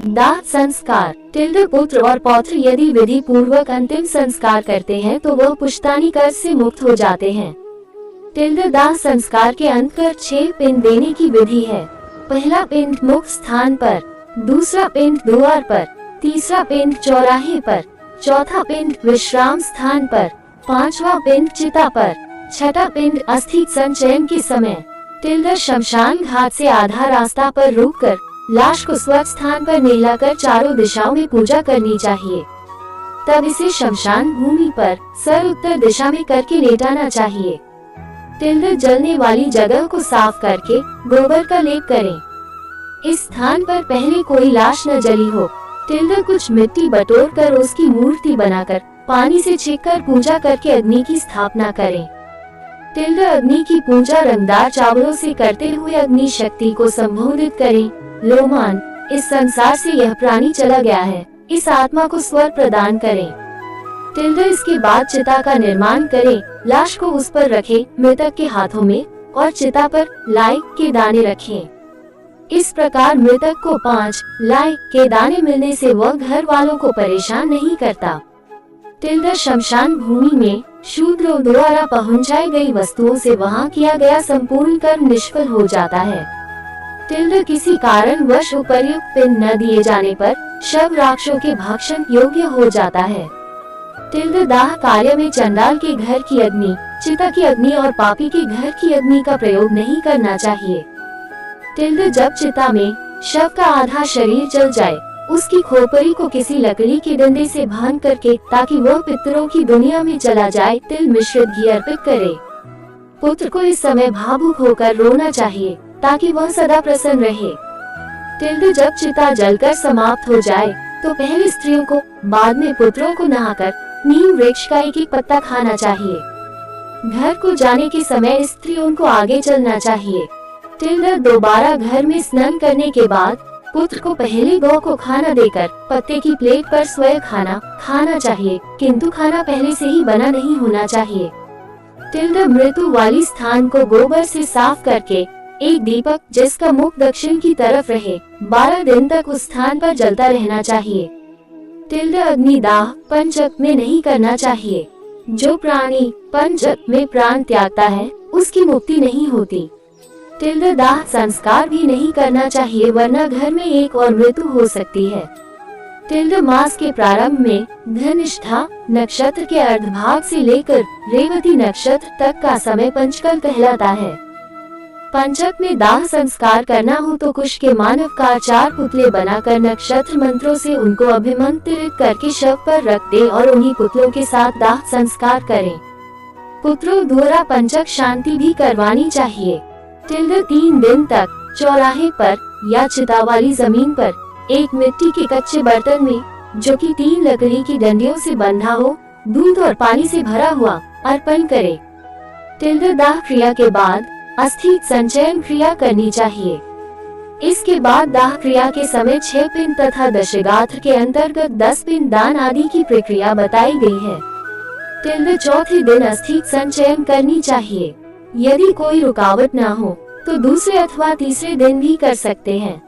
दाह संस्कार। टिल्ड पुत्र और पौत्र यदि विधि पूर्वक अंतिम संस्कार करते हैं तो वह पुश्तैनी कर्ज से मुक्त हो जाते हैं। टिल्ड दाह संस्कार के अंत कर 6 पिंड देने की विधि है। पहला पिंड मुक्त स्थान पर, दूसरा पिंड द्वार पर, तीसरा पिंड चौराहे पर, चौथा पिंड विश्राम स्थान पर, पांचवा पिंड चिता पर, छठा पिंड अस्थि संचयन के समय। टिल्ड शमशान घाट से आधा रास्ता पर रुककर लाश को स्वच्छ स्थान पर नहलाकर चारों दिशाओं में पूजा करनी चाहिए। तब इसे शमशान भूमि पर सर उत्तर दिशा में करके लेटाना चाहिए। टिल्ड जलने वाली जगह को साफ करके गोबर का लेप करें। इस स्थान पर पहले कोई लाश न जली हो। टिल्ड कुछ मिट्टी बटोर कर उसकी मूर्ति बनाकर पानी से छींककर पूजा करके अग्नि की स्थापना करें। टिल्ड अग्नि की पूजा रंगदार चावलों से करते हुए अग्नि शक्ति को संबोधित करें। लोमान, इस संसार से यह प्राणी चला गया है, इस आत्मा को स्वर प्रदान करें। टिल्ड इसके बाद चिता का निर्माण करें। लाश को उस पर रखें, मृतक के हाथों में और चिता पर लाई के दाने रखें। इस प्रकार मृतक को 5 लाई के दाने मिलने से वह घर वालों को परेशान नहीं करता। टिल्ड शमशान भूमि में शूद्रों द्वारा पहुंचाई गई वस्तुओं से वहां किया गया संपूर्ण कर्म निष्फल हो जाता है। टिल्ड किसी कारणवश उपर्युक्त पिंड न दिए जाने पर शव राक्षसों के भक्षण योग्य हो जाता है। टिल्ड दाह कार्य में चंडाल के घर की अग्नि, चिता की अग्नि और पापी के घर की अग्नि का प्रयोग नहीं करना चाहिए। टिल्ड जब चिता में शव का आधा शरीर जल जाए, उसकी खोपड़ी को किसी लकड़ी के डंडे से बांध करके ताकि वह पितरों की दुनिया में चला जाए, तिल मिश्रित घी अर्पित करे। पुत्र को इस समय भावुक होकर रोना चाहिए ताकि वह सदा प्रसन्न रहे। टिल्ड जब चिता जलकर समाप्त हो जाए तो पहले स्त्रियों को, बाद में पुत्रों को नहाकर नीम वृक्ष का एक पत्ता खाना चाहिए। घर को जाने के समय स्त्रियों को आगे चलना चाहिए। टिल्ड दोबारा घर में स्नान करने के बाद पुत्र को पहले गौ को खाना देकर पत्ते की प्लेट पर स्वयं खाना चाहिए, किंतु खाना पहले से ही बना नहीं होना चाहिए। टिल्ड मृत्यु वाली स्थान को गोबर से साफ करके एक दीपक जिसका मुख दक्षिण की तरफ रहे 12 दिन तक उस स्थान पर जलता रहना चाहिए। टिल्ड अग्निदाह पंचक में नहीं करना चाहिए। जो प्राणी पंचक में प्राण त्यागता है उसकी मुक्ति नहीं होती। टिल्ड दाह संस्कार भी नहीं करना चाहिए, वरना घर में एक और मृत्यु हो सकती है। टिल्ड मास के प्रारंभ में धनिष्ठा नक्षत्र के अर्धभाग से लेकर रेवती नक्षत्र तक का समय पंचकल कहलाता है। पंचक में दाह संस्कार करना हो तो कुश के मानव का 4 पुतले बनाकर नक्षत्र मंत्रों से उनको अभिमंत्रित करके शव पर रख दे और उन्हीं पुतलों के साथ दाह संस्कार करें। पुत्रों द्वारा पंचक शांति भी करवानी चाहिए। टिल्ड 3 दिन तक चौराहे पर या चिता वाली जमीन पर एक मिट्टी के कच्चे बर्तन में, जो कि 3 लकड़ी की डंडियों से बंधा हो, दूध और पानी से भरा हुआ अर्पण करे। टिल्ड दाह क्रिया के बाद अस्थि संचयन क्रिया करनी चाहिए। इसके बाद दाह क्रिया के समय 6 पिंड तथा दशगात्र के अंतर्गत 10 पिंड दान आदि की प्रक्रिया बताई गई है। टिल्ड चौथे दिन अस्थि संचयन करनी चाहिए। यदि कोई रुकावट न हो तो दूसरे अथवा तीसरे दिन भी कर सकते हैं।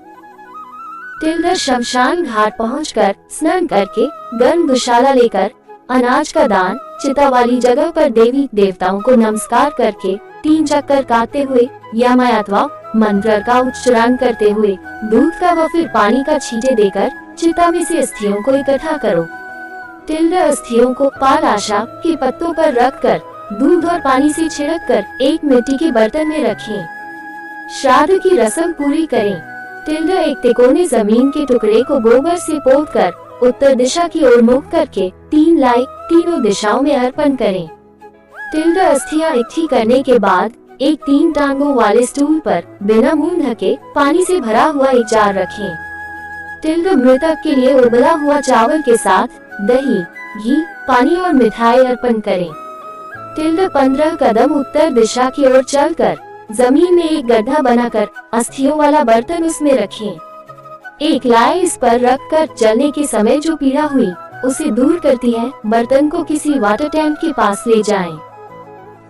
टिल्ड शमशान घाट पहुंचकर स्नान करके गर्म दुशाला लेकर अनाज का दान, चिता वाली जगह पर देवी देवताओं को नमस्कार करके 3 चक्कर काटते हुए यमय अथवा मंत्र का उच्चारण करते हुए दूध का व फिर पानी का छींटे देकर चिता में से अस्थियों को इकट्ठा करो। टिल्ड अस्थियों को पालाशा के पत्तों पर रखकर दूध और पानी से छिड़क कर एक मिट्टी के बर्तन में रखें। श्राद्ध की रस्म पूरी करें। टिल्ड एक तिकोने जमीन के टुकड़े को गोबर से पोतकर उत्तर दिशा की ओर मुख करके 3 लाई तीनों दिशाओं में अर्पण करें। टिल्ड अस्थियां इकट्ठी करने के बाद एक 3 टांगों वाले स्टूल पर बिना मुंह ढके पानी से भरा हुआ एक जार रखें। टिल्ड मृतक के लिए उबला हुआ चावल के साथ दही, घी, पानी और मिठाई अर्पण करें। टिल्ड 15 कदम उत्तर दिशा की ओर चलकर जमीन में एक गड्ढा बनाकर अस्थियों वाला बर्तन उसमें रखें। एक लाई इस पर रखकर जलने के समय जो पीड़ा हुई उसे दूर करती है, बर्तन को किसी वाटर टैंक के पास ले जाएं।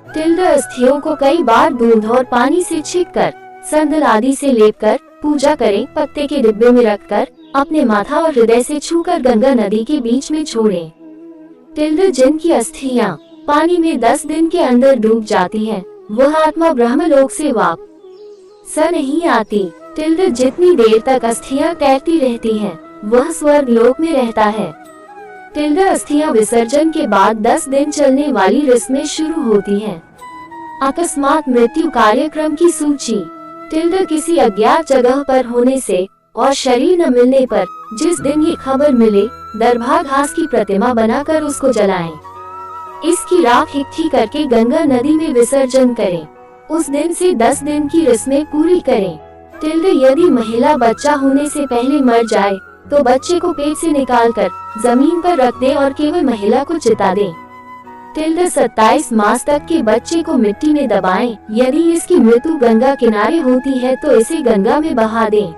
टिल्ड अस्थियों को कई बार दूध और पानी से छींककर संदल आदि से लेपकर पूजा करें, पत्ते के डिब्बे में रखकर अपने माथा और हृदय से छूकर गंगा नदी के बीच में छोड़ें। टिल्डे जिनकी अस्थियां पानी में 10 दिन के अंदर डूब जाती हैं, वह आत्मा ब्रह्मलोक से वापस नहीं आती। टिल्डे जितनी देर तक अस्थियां तैरती रहती हैं, वह स्वर्ग लोक में रहता है। टिल्डे अस्थियां विसर्जन के बाद 10 दिन चलने वाली रस्में शुरू होती हैं। अकस्मात मृत्यु कार्यक्रम की सूची। टिल्डे किसी अज्ञात जगह पर होने से और शरीर न मिलने पर जिस दिन ये खबर मिले, दरभा घास की प्रतिमा बनाकर उसको जलाएं। इसकी राख इकट्ठी करके गंगा नदी में विसर्जन करें। उस दिन से 10 दिन की रस्में पूरी करें। टिल्डे यदि महिला बच्चा होने से पहले मर जाए तो बच्चे को पेट से निकालकर जमीन पर रख दे और केवल महिला को चिता दे। टिल्डे 27 मास तक के बच्चे को मिट्टी में दबाएं। यदि इसकी मृत्यु गंगा किनारे होती है तो इसे गंगा में बहा दें।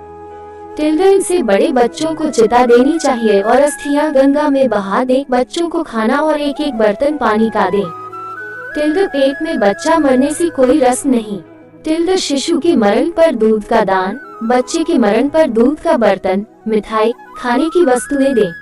टिल्डे इनसे बड़े बच्चों को चिता देनी चाहिए और अस्थियां गंगा में बहा दें। बच्चों को खाना और एक एक बर्तन पानी का दें। टिल्डे पेट में बच्चा मरने से कोई रस्म नहीं। टिल्डे शिशु के मरण पर दूध का दान, बच्चे के मरण पर दूध का बर्तन, मिठाई, खाने की वस्तुएं दें।